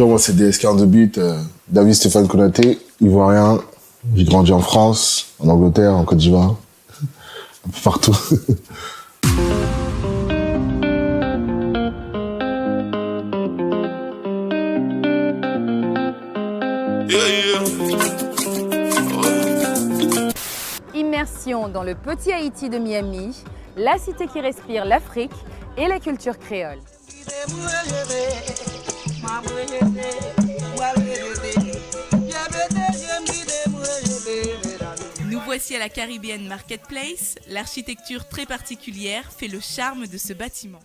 Abidjan, moi, c'est DSK en 2 buts. David Stéphane Konaté, ivoirien. J'ai grandi en France, en Angleterre, en Côte d'Ivoire. Un peu partout. Immersion dans le petit Haïti de Miami, la cité qui respire l'Afrique et la culture créole. Nous voici à la Caribbean Marketplace. L'architecture très particulière fait le charme de ce bâtiment.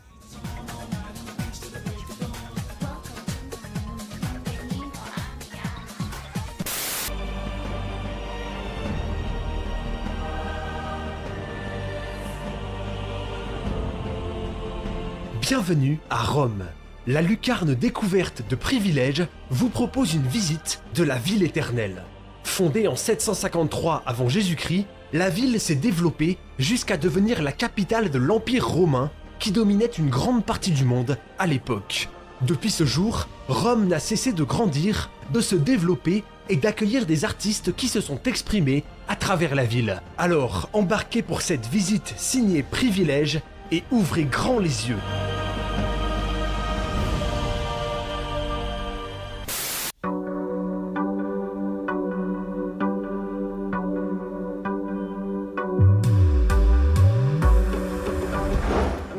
Bienvenue à Rome. La lucarne découverte de privilèges vous propose une visite de la ville éternelle. Fondée en 753 avant Jésus-Christ, la ville s'est développée jusqu'à devenir la capitale de l'Empire romain qui dominait une grande partie du monde à l'époque. Depuis ce jour, Rome n'a cessé de grandir, de se développer et d'accueillir des artistes qui se sont exprimés à travers la ville. Alors, embarquez pour cette visite signée Privilèges et ouvrez grand les yeux.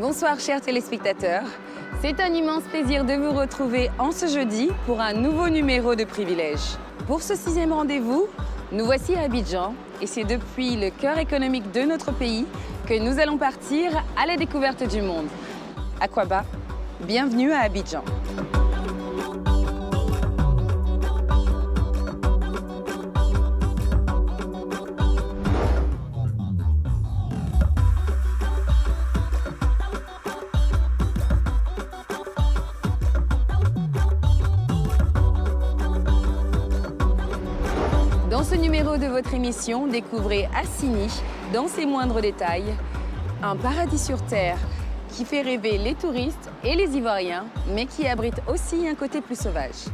Bonsoir chers téléspectateurs, c'est un immense plaisir de vous retrouver en ce jeudi pour un nouveau numéro de Privilèges. Pour ce 6e rendez-vous, nous voici à Abidjan et c'est depuis le cœur économique de notre pays que nous allons partir à la découverte du monde. Akwaba, bienvenue à Abidjan. Dans ce numéro de votre émission, découvrez Assini dans ses moindres détails, un paradis sur terre qui fait rêver les touristes et les Ivoiriens, mais qui abrite aussi un côté plus sauvage.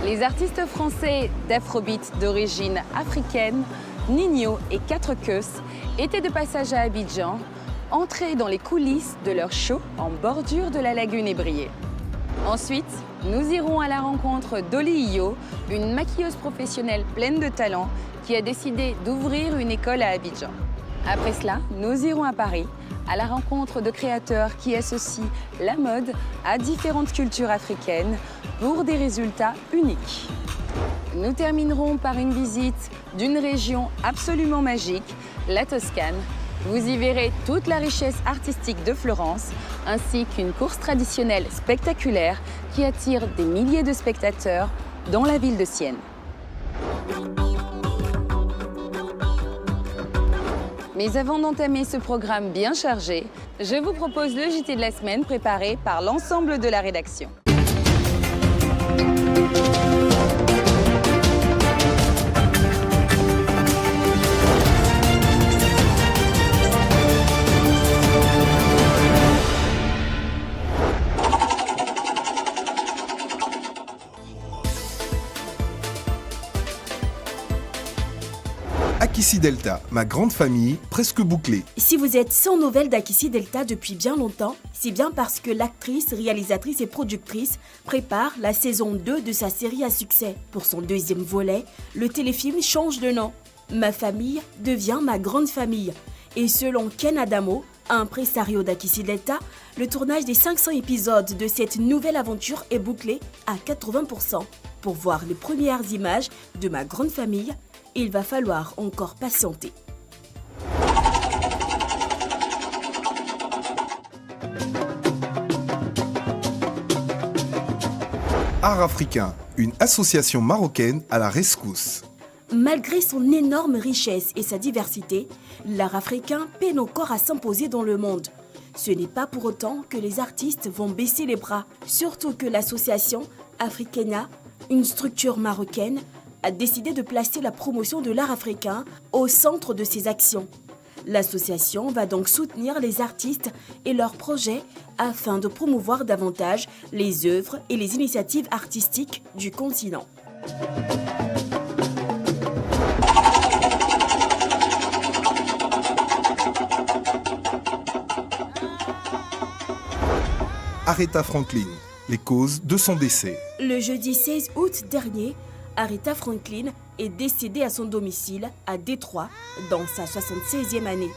Les artistes français d'afrobeat d'origine africaine, Nino et 4 Keus, étaient de passage à Abidjan, entrés dans les coulisses de leur show en bordure de la lagune ébriée. Ensuite, nous irons à la rencontre d'Oli Iyo, une maquilleuse professionnelle pleine de talent qui a décidé d'ouvrir une école à Abidjan. Après cela, nous irons à Paris, à la rencontre de créateurs qui associent la mode à différentes cultures africaines pour des résultats uniques. Nous terminerons par une visite d'une région absolument magique, la Toscane. Vous y verrez toute la richesse artistique de Florence, ainsi qu'une course traditionnelle spectaculaire qui attire des milliers de spectateurs dans la ville de Sienne. Mais avant d'entamer ce programme bien chargé, je vous propose le JT de la semaine préparé par l'ensemble de la rédaction. Akissi Delta, ma grande famille, presque bouclée. Si vous êtes sans nouvelles d'Akissi Delta depuis bien longtemps, c'est bien parce que l'actrice, réalisatrice et productrice prépare la saison 2 de sa série à succès. Pour son 2e volet, le téléfilm change de nom. Ma famille devient ma grande famille. Et selon Ken Adamo, impresario d'Akissi Delta, le tournage des 500 épisodes de cette nouvelle aventure est bouclé à 80%. Pour voir les premières images de ma grande famille, il va falloir encore patienter. Art africain, une association marocaine à la rescousse. Malgré son énorme richesse et sa diversité, l'art africain peine encore à s'imposer dans le monde. Ce n'est pas pour autant que les artistes vont baisser les bras, surtout que l'association Africana, une structure marocaine, a décidé de placer la promotion de l'art africain au centre de ses actions. L'association va donc soutenir les artistes et leurs projets afin de promouvoir davantage les œuvres et les initiatives artistiques du continent. Aretha Franklin, les causes de son décès. Le jeudi 16 août dernier, Aretha Franklin est décédée à son domicile à Détroit dans sa 76e année.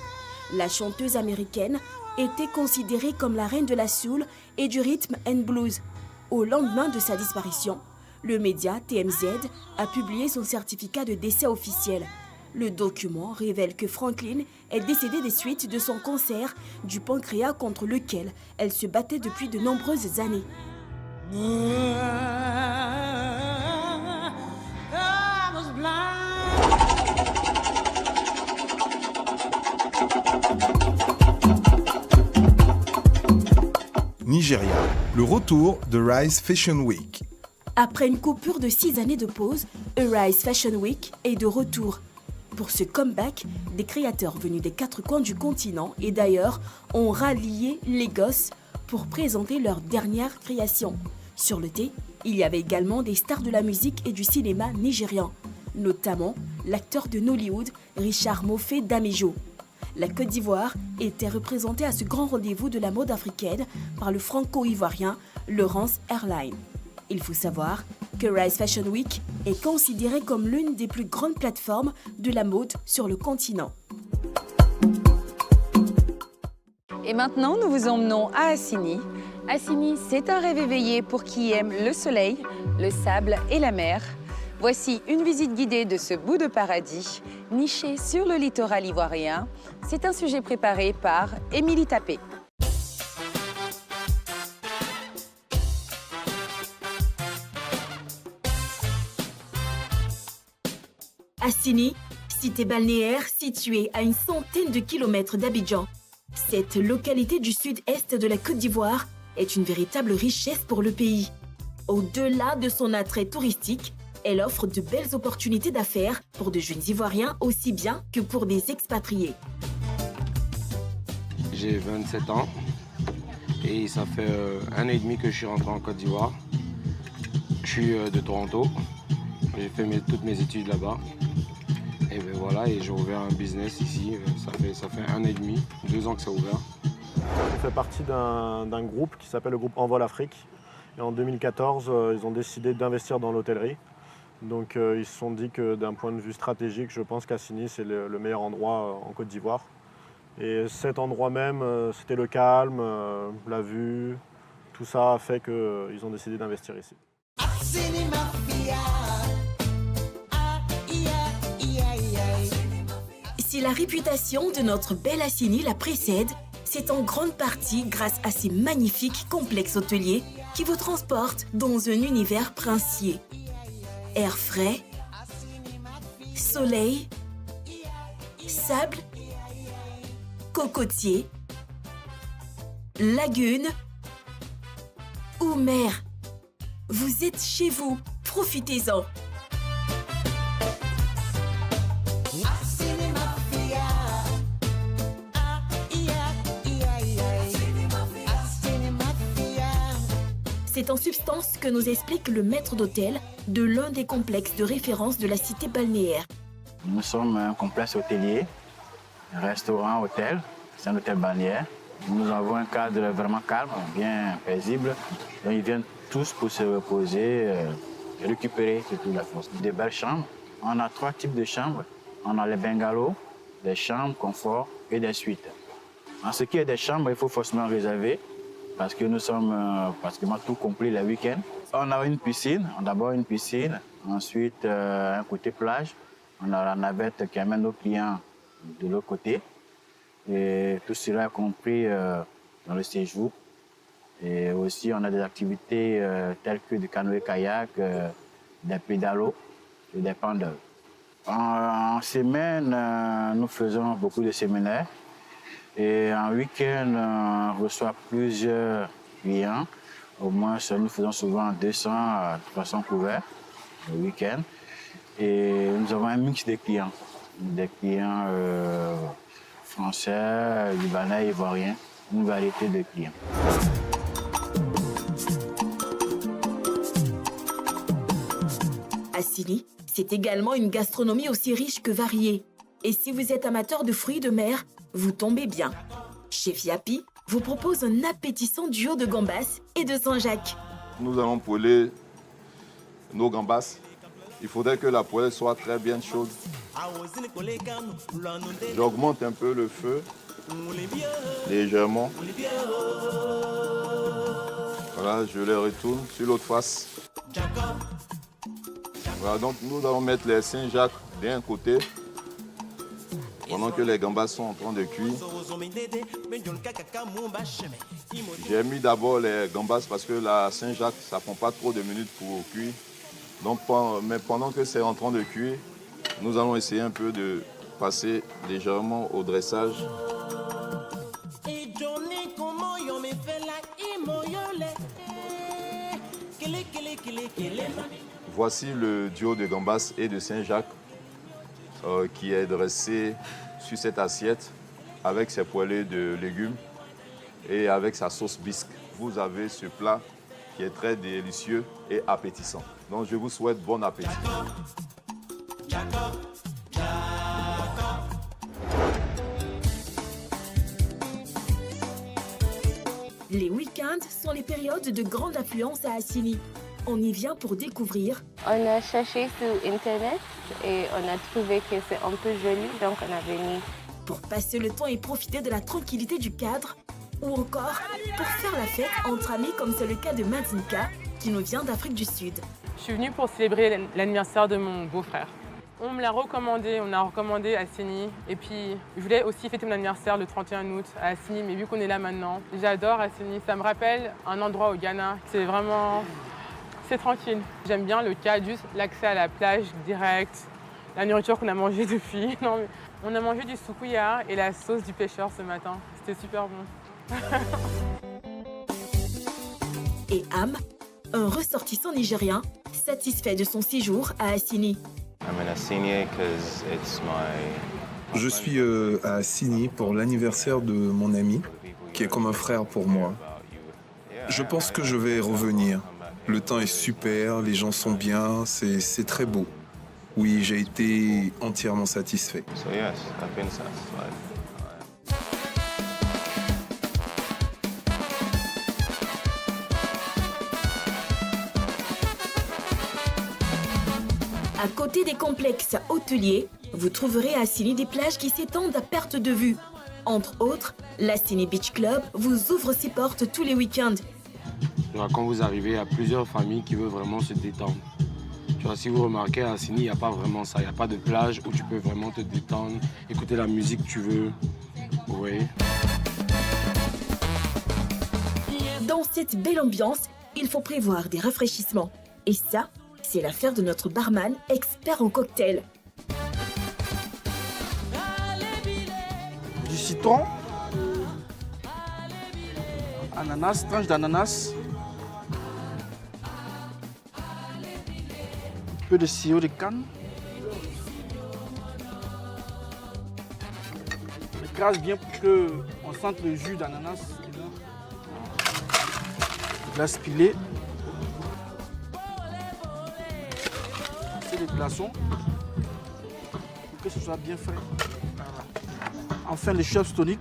La chanteuse américaine était considérée comme la reine de la soul et du rhythm and blues. Au lendemain de sa disparition, le média TMZ a publié son certificat de décès officiel. Le document révèle que Franklin est décédée des suites de son cancer du pancréas contre lequel elle se battait depuis de nombreuses années. Nigeria, le retour de Rise Fashion Week. Après une coupure de 6 années de pause, Rise Fashion Week est de retour. Pour ce comeback, des créateurs venus des 4 coins du continent et d'ailleurs ont rallié Lagos pour présenter leurs dernières créations. Sur le thé, il y avait également des stars de la musique et du cinéma nigérian, notamment l'acteur de Nollywood Richard Mofe Damejo. La Côte d'Ivoire était représentée à ce grand rendez-vous de la mode africaine par le franco-ivoirien Laurence Airline. Il faut savoir que Rise Fashion Week est considérée comme l'une des plus grandes plateformes de la mode sur le continent. Et maintenant, nous vous emmenons à Assini. Assini, c'est un rêve éveillé pour qui aime le soleil, le sable et la mer. Voici une visite guidée de ce bout de paradis, niché sur le littoral ivoirien. C'est un sujet préparé par Émilie Tapé. Assini, cité balnéaire située à une centaine de kilomètres d'Abidjan. Cette localité du sud-est de la Côte d'Ivoire est une véritable richesse pour le pays. Au-delà de son attrait touristique, elle offre de belles opportunités d'affaires pour de jeunes Ivoiriens aussi bien que pour des expatriés. J'ai 27 ans et ça fait 1 an et demi que je suis rentré en Côte d'Ivoire. Je suis de Toronto, j'ai fait toutes mes études là-bas. Et ben voilà, et j'ai ouvert un business ici, ça fait 1 an et demi, 2 ans que c'est ouvert. On fait partie d'un groupe qui s'appelle le groupe Envol Afrique. Et en 2014, ils ont décidé d'investir dans l'hôtellerie. Donc ils se sont dit que d'un point de vue stratégique, je pense qu'Assini, c'est le meilleur endroit en Côte d'Ivoire. Et cet endroit même, c'était le calme, la vue, tout ça a fait qu'ils ont décidé d'investir ici. Si la réputation de notre belle Assini la précède, c'est en grande partie grâce à ces magnifiques complexes hôteliers qui vous transportent dans un univers princier. Air frais, soleil, sable, cocotier, lagune ou mer. Vous êtes chez vous, profitez-en. C'est en substance que nous explique le maître d'hôtel de l'un des complexes de référence de la cité balnéaire. Nous sommes un complexe hôtelier, restaurant, hôtel, c'est un hôtel balnéaire. Nous avons un cadre vraiment calme, bien paisible. Donc, ils viennent tous pour se reposer, récupérer surtout la force. Des belles chambres. On a 3 types de chambres. On a les bungalows, des chambres, confort et des suites. En ce qui est des chambres, il faut forcément réserver parce que nous sommes pratiquement tout compris les week-ends. On a une piscine, d'abord une piscine, ensuite un côté plage. On a la navette qui amène nos clients de l'autre côté. Et tout cela est compris dans le séjour. Et aussi, on a des activités telles que du canoë-kayak, des pédalos et des pendles. En semaine, nous faisons beaucoup de séminaires. Et en week-end, on reçoit plusieurs clients. Au moins, nous faisons souvent 200 à 300 couverts le week-end. Et nous avons un mix de clients. Des clients Français, libanais, ivoiriens, une variété de clients. Assini, c'est également une gastronomie aussi riche que variée. Et si vous êtes amateur de fruits de mer, vous tombez bien. Chef Yapi vous propose un appétissant duo de gambas et de Saint-Jacques. Nous allons poêler nos gambas. Il faudrait que la poêle soit très bien chaude. J'augmente un peu le feu, légèrement. Voilà, je les retourne sur l'autre face. Voilà, donc nous allons mettre les Saint-Jacques d'un côté, pendant que les gambas sont en train de cuire. J'ai mis d'abord les gambas parce que la Saint-Jacques, ça ne prend pas trop de minutes pour cuire. Donc, mais pendant que c'est en train de cuire, nous allons essayer un peu de passer légèrement au dressage. Voici le duo de gambas et de Saint-Jacques qui est dressé sur cette assiette avec ses poêlées de légumes et avec sa sauce bisque. Vous avez ce plat qui est très délicieux et appétissant. Donc je vous souhaite bon appétit. Les week-ends sont les périodes de grande affluence à Assini. On y vient pour découvrir. On a cherché sur Internet et on a trouvé que c'est un peu joli, donc on a venu. Pour passer le temps et profiter de la tranquillité du cadre, ou encore pour faire la fête entre amis comme c'est le cas de Madinka, qui nous vient d'Afrique du Sud. Je suis venue pour célébrer l'anniversaire de mon beau-frère. On me l'a recommandé, on a recommandé à Assini. Et puis, je voulais aussi fêter mon anniversaire le 31 août à Assini, mais vu qu'on est là maintenant, j'adore Assini. Ça me rappelle un endroit au Ghana. C'est vraiment... c'est tranquille. J'aime bien le cadre, juste l'accès à la plage direct, la nourriture qu'on a mangée depuis. Non, mais on a mangé du soukouya et la sauce du pêcheur ce matin. C'était super bon. Et Am, un ressortissant nigérien, satisfait de son séjour à Assini. Je suis à Assini pour l'anniversaire de mon ami, qui est comme un frère pour moi. Je pense que je vais revenir. Le temps est super, les gens sont bien, c'est très beau. Oui, j'ai été entièrement satisfait. À côté des complexes hôteliers, vous trouverez à Assini des plages qui s'étendent à perte de vue. Entre autres, l'Assini Beach Club vous ouvre ses portes tous les week-ends. Quand vous arrivez, il y a plusieurs familles qui veulent vraiment se détendre. Tu vois, si vous remarquez, à Assini, il n'y a pas vraiment ça. Il n'y a pas de plage où tu peux vraiment te détendre, écouter la musique que tu veux. Vous voyez? Dans cette belle ambiance, il faut prévoir des rafraîchissements. Et ça, c'est l'affaire de notre barman, expert en cocktail. Du citron, ananas, tranche d'ananas, un peu de sirop de canne, on écrase bien pour qu'on sente le jus d'ananas, glace pilée, c'est des glaçons pour que ce soit bien frais. Voilà. Enfin le chef's tonic.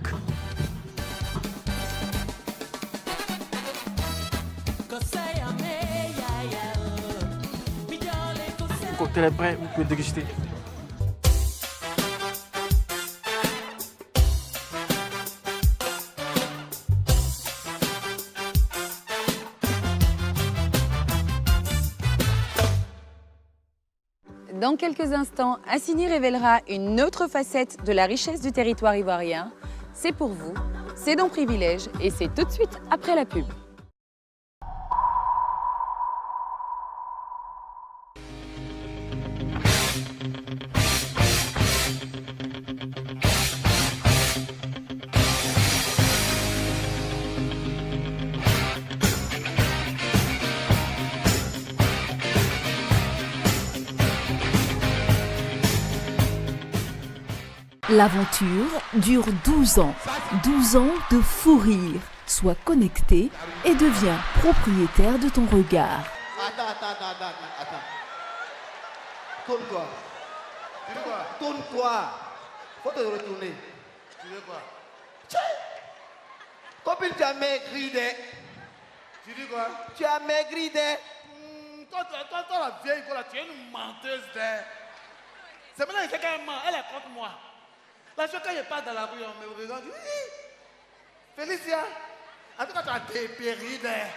Le cocktail est prêt, vous pouvez déguster. Dans quelques instants, Assini révélera une autre facette de la richesse du territoire ivoirien. C'est pour vous, c'est dans Privilège et c'est tout de suite après la pub. L'aventure dure 12 ans. 12 ans de fou rire. Sois connecté et deviens propriétaire de ton regard. Attends. Tourne-toi. Tu veux quoi? Tourne-toi. Faut te retourner. Tu veux quoi? Copine, tu as maigri des. Tu dis quoi? Tu as maigri des. Toi, la vieille, tu es une menteuse des. C'est maintenant que quelqu'un ment, elle est contre moi. La chose, quand je pars dans la rue, on me regarde, oui. Félicia, en tout cas, tu as dépéri des.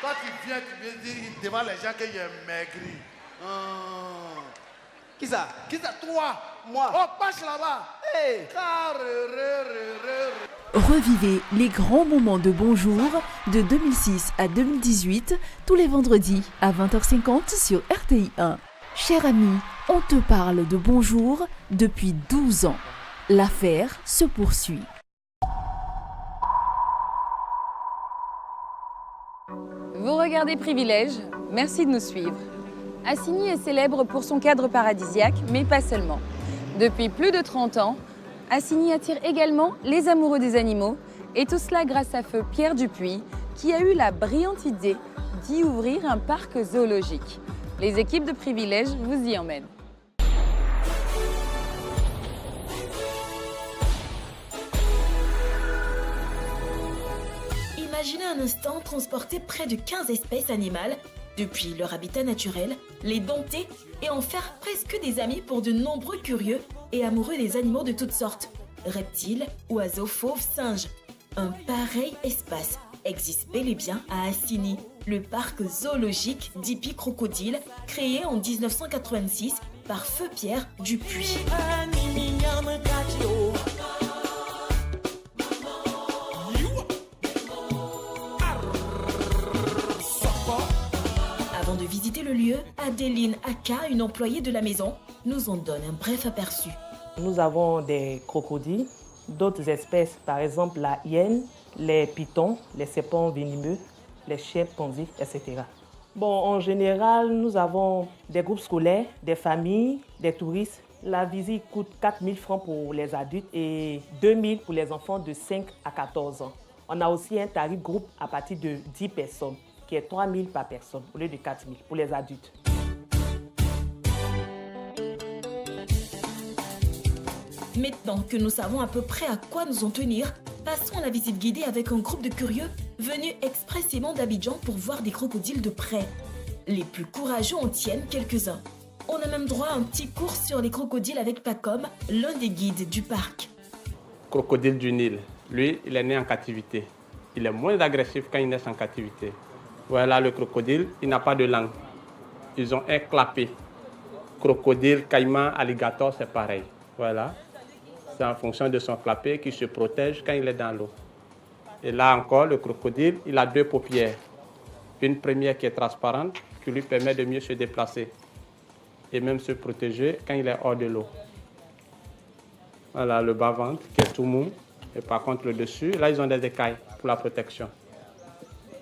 Toi, tu viens dire devant les gens que j'ai maigri. Qui ça? Qui ça? Toi. Moi. Oh, passe là-bas. Hey. Revivez les grands moments de Bonjour de 2006 à 2018 tous les vendredis à 20h50 sur RTI 1. Cher ami, on te parle de Bonjour depuis 12 ans. L'affaire se poursuit. Vous regardez Privilèges, merci de nous suivre. Assigny est célèbre pour son cadre paradisiaque, mais pas seulement. Depuis plus de 30 ans, Assigny attire également les amoureux des animaux, et tout cela grâce à feu Pierre Dupuis, qui a eu la brillante idée d'y ouvrir un parc zoologique. Les équipes de Privilèges vous y emmènent. Imaginez un instant transporter près de 15 espèces animales depuis leur habitat naturel, les dompter et en faire presque des amis pour de nombreux curieux et amoureux des animaux de toutes sortes. Reptiles, oiseaux, fauves, singes. Un pareil espace existe bel et bien à Assigny, le parc zoologique d'Hippie Crocodile, créé en 1986 par Feu Pierre Dupuis. Avant de visiter le lieu, Adeline Aka, une employée de la maison, nous en donne un bref aperçu. Nous avons des crocodiles, d'autres espèces, par exemple la hyène, les pythons, les serpents venimeux, les chimpanzés, etc. Bon, en général, nous avons des groupes scolaires, des familles, des touristes. La visite coûte 4 000 francs pour les adultes et 2 000 pour les enfants de 5 à 14 ans. On a aussi un tarif groupe à partir de 10 personnes, qui est 3 000 par personne, au lieu de 4 000 pour les adultes. Maintenant que nous savons à peu près à quoi nous en tenir, passons à la visite guidée avec un groupe de curieux venus expressément d'Abidjan pour voir des crocodiles de près. Les plus courageux en tiennent quelques-uns. On a même droit à un petit cours sur les crocodiles avec Pacom, l'un des guides du parc. Crocodile du Nil, lui, il est né en captivité. Il est moins agressif quand il naît en captivité. Voilà le crocodile, il n'a pas de langue. Ils ont un clapet. Crocodile, caïman, alligator, c'est pareil. Voilà. C'est en fonction de son clapet qu'il se protège quand il est dans l'eau. Et là encore, le crocodile, il a 2 paupières. Une première qui est transparente, qui lui permet de mieux se déplacer et même se protéger quand il est hors de l'eau. Voilà le bas-ventre qui est tout mou. Et par contre, le dessus, là, ils ont des écailles pour la protection.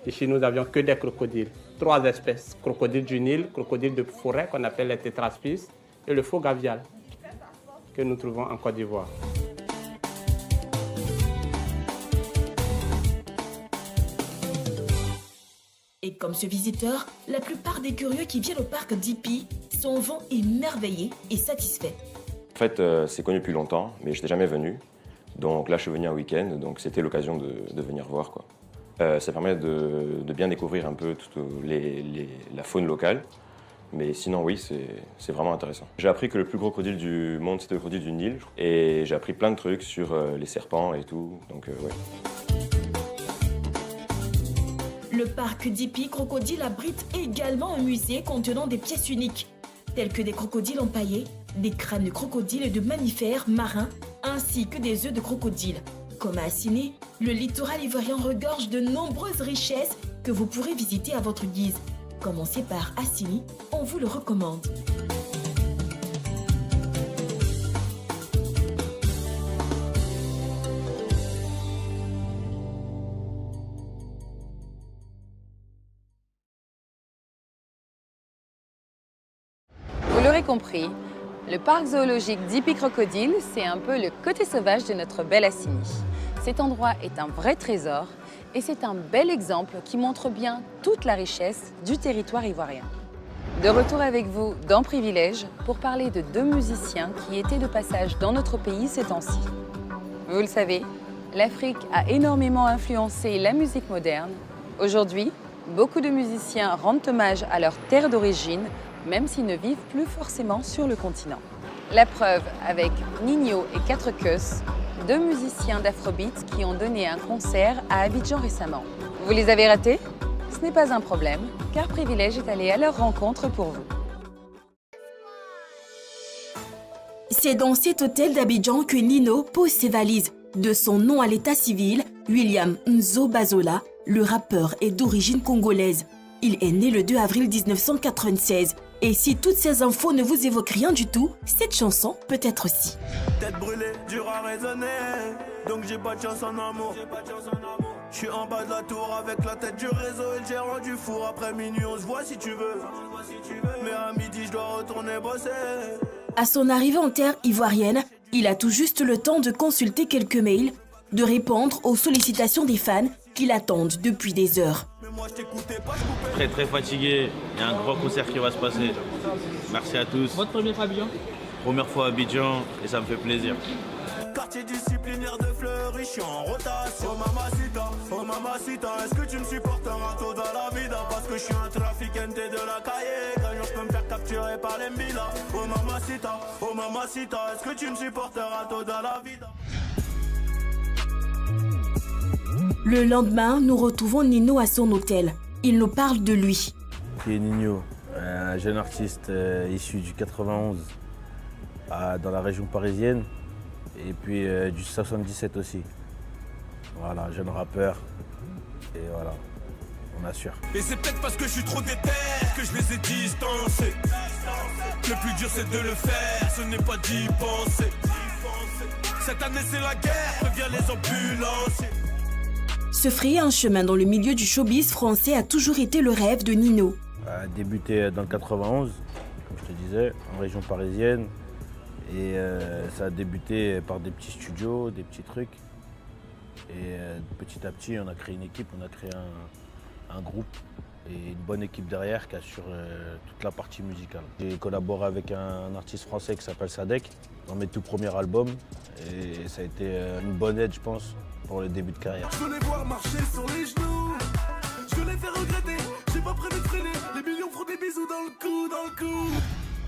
Ici, nous n'avions que des crocodiles. 3 espèces. Crocodile du Nil, crocodile de forêt qu'on appelle les tétraspis et le faux gavial que nous trouvons en Côte d'Ivoire. Et comme ce visiteur, la plupart des curieux qui viennent au parc d'Hippie s'en vont émerveillés et satisfaits. En fait, c'est connu depuis longtemps, mais je n'étais jamais venu. Donc là, je suis venu un week-end, donc c'était l'occasion de venir voir, quoi. Ça permet de bien découvrir un peu toute la faune locale. Mais sinon, oui, c'est vraiment intéressant. J'ai appris que le plus gros crocodile du monde, c'était le crocodile du Nil. Et j'ai appris plein de trucs sur les serpents et tout. Donc, ouais. Le parc d'Hippie Crocodile abrite également un musée contenant des pièces uniques, telles que des crocodiles empaillés, des crânes de crocodiles et de mammifères marins, ainsi que des œufs de crocodile. Comme à Assigny, le littoral ivoirien regorge de nombreuses richesses que vous pourrez visiter à votre guise. Commencez par Assigny, on vous le recommande. Vous l'aurez compris, Le parc zoologique d'Hippie Crocodile, c'est un peu le côté sauvage de notre belle Assigny. Cet endroit est un vrai trésor et c'est un bel exemple qui montre bien toute la richesse du territoire ivoirien. De retour avec vous dans Privilège pour parler de 2 musiciens qui étaient de passage dans notre pays ces temps-ci. Vous le savez, l'Afrique a énormément influencé la musique moderne. Aujourd'hui, beaucoup de musiciens rendent hommage à leur terre d'origine, même s'ils ne vivent plus forcément sur le continent. La preuve avec Ninho et 4 Queues, 2 musiciens d'Afrobeat qui ont donné un concert à Abidjan récemment. Vous les avez ratés? Ce n'est pas un problème, car Privilège est allé à leur rencontre pour vous. C'est dans cet hôtel d'Abidjan que Ninho pose ses valises. De son nom à l'état civil, William Nzo Bazola, le rappeur est d'origine congolaise. Il est né le 2 avril 1996. Et si toutes ces infos ne vous évoquent rien du tout, cette chanson peut être aussi. Tête brûlée, dur à raisonner, donc j'ai pas de chance en amour. Je suis en bas de la tour avec la tête du réseau et le gérant du four. Après minuit, on se voit si tu veux. Mais à midi, je dois retourner bosser. À son arrivée en terre ivoirienne, il a tout juste le temps de consulter quelques mails, de répondre aux sollicitations des fans qui l'attendent depuis des heures. Très fatigué, il y a un grand concert qui va se passer. Merci à tous. Votre premier fois à Abidjan? Première fois à Abidjan et ça me fait plaisir. Quartier disciplinaire de Fleury, je suis en rotation. Oh mamacita, est-ce que tu me supporteras tôt dans la vida? Parce que je suis un trafiquante de la cahier. Qu'un jour je peux me faire capturer par les mbila. Oh mamacita, est-ce que tu me supporteras tôt dans la vida? Le lendemain, nous retrouvons Ninho à son hôtel. Il nous parle de lui. Qui est Ninho, un jeune artiste issu du 91 dans la région parisienne et puis du 77 aussi. Voilà, jeune rappeur et voilà, on assure. Et c'est peut-être parce que je suis trop déter que je les ai distancés. Le plus dur c'est de le faire, ce n'est pas d'y penser. Cette année c'est la guerre, préviens les ambulanciers. Se frayer un chemin dans le milieu du showbiz français a toujours été le rêve de Ninho. A débuté dans le 91, comme je te disais, en région parisienne. Et ça a débuté par des petits studios, des petits trucs. Et petit à petit, on a créé une équipe, on a créé un groupe et une bonne équipe derrière qui assure toute la partie musicale. J'ai collaboré avec un artiste français qui s'appelle Sadek dans mes tout premiers albums. Et ça a été une bonne aide, je pense, pour le début de carrière. Je veux les voir marcher sur les genoux, je veux les faire regretter, j'ai pas prévu de freiner, les millions feront des bisous dans le cou.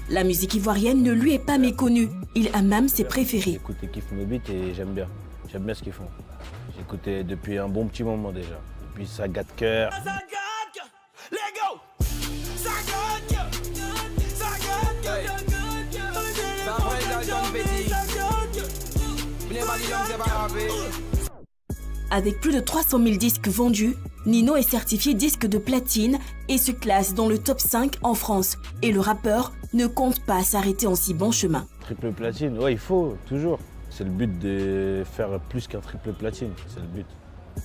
La musique ivoirienne ne lui est pas méconnue, il a même ses préférés. J'écoute et kiffe mes beats et j'aime bien ce qu'ils font. J'écoutais depuis un bon petit moment déjà, depuis Ça Gâte Cœur. Avec plus de 300 000 disques vendus, Ninho est certifié disque de platine et se classe dans le top 5 en France. Et le rappeur ne compte pas s'arrêter en si bon chemin. Triple platine, ouais, il faut, toujours. C'est le but de faire plus qu'un triple platine, c'est le but.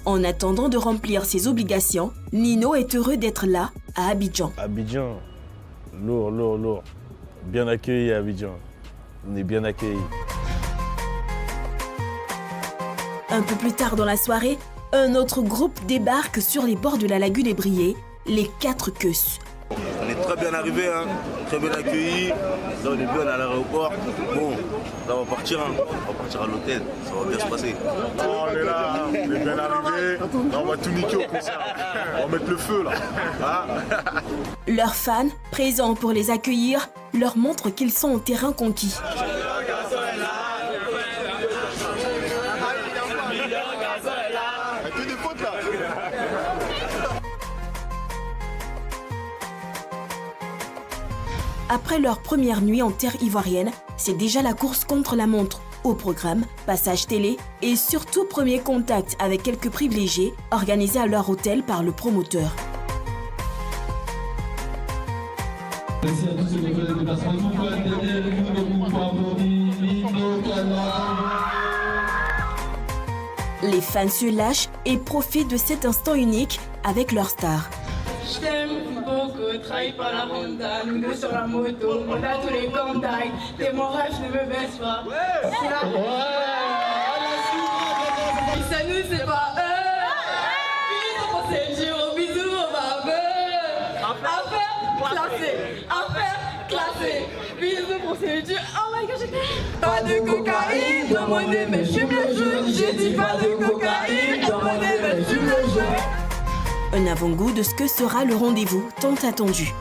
En attendant de remplir ses obligations, Ninho est heureux d'être là, à Abidjan. Abidjan, lourd. Bien accueilli à Abidjan. On est bien accueillis. Un peu plus tard dans la soirée, un autre groupe débarque sur les bords de la lagune ébriée, les 4 Queues. On est très bien arrivés, hein, très bien accueillis. Là au début on est à l'aéroport. Bon, là on va partir à l'hôtel, ça va bien se passer. On est là, on est bien arrivés. Là on va tout niquer au concert. On va mettre le feu là. Hein? Leurs fans, présents pour les accueillir, leur montrent qu'ils sont au terrain conquis. Après leur première nuit en terre ivoirienne, c'est déjà la course contre la montre. Au programme, passage télé et surtout premier contact avec quelques privilégiés organisés à leur hôtel par le promoteur. Merci à tous ceux qui ont fait le déplacement. Nous pouvons derrière nous pour applaudir Ninho Kala. Les fans se lâchent et profitent de cet instant unique avec leur star. Je t'aime beaucoup, trahi par la Honda, nous deux sur la moto, on a tous les contacts. T'es mon rêve, je ne me baisse pas. Si la... Ça nous, c'est pas bisous pour cette jour, bisous au barbeur. Affaire classée, bisous pour cette jour. Oh my god, j'étais... Pas de cocaïne dans mon nez, mais j'fume le jeu. J'ai dit pas de cocaïne dans mon nez, mais j'fume le jeu. Un avant-goût de ce que sera le rendez-vous tant attendu.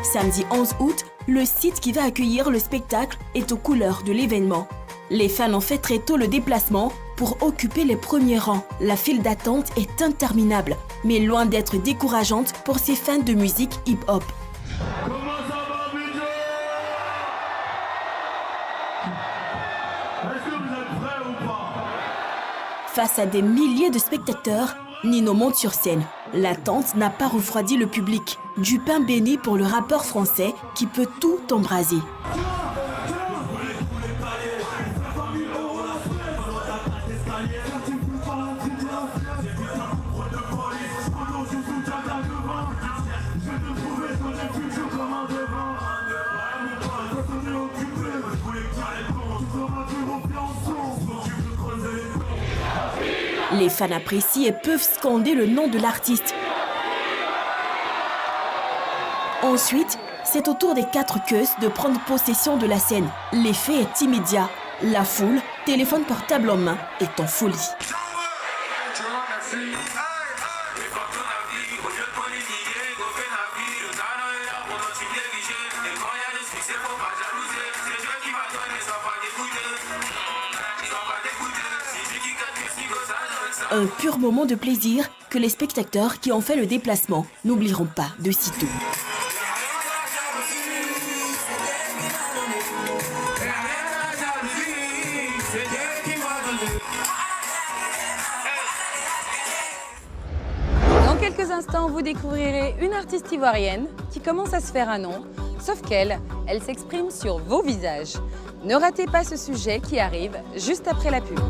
Samedi 11 août, le site qui va accueillir le spectacle est aux couleurs de l'événement. Les fans ont fait très tôt le déplacement pour occuper les premiers rangs. La file d'attente est interminable, mais loin d'être décourageante pour ces fans de musique hip-hop. Face à des milliers de spectateurs, Nino monte sur scène. L'attente n'a pas refroidi le public. Du pain béni pour le rappeur français qui peut tout embraser. Les fans apprécient et peuvent scander le nom de l'artiste. Ensuite, c'est au tour des 4 queues de prendre possession de la scène. L'effet est immédiat. La foule, téléphone portable en main, est en folie. Un pur moment de plaisir que les spectateurs qui ont fait le déplacement n'oublieront pas de sitôt. Dans quelques instants, vous découvrirez une artiste ivoirienne qui commence à se faire un nom, sauf qu'elle s'exprime sur vos visages. Ne ratez pas ce sujet qui arrive juste après la pub.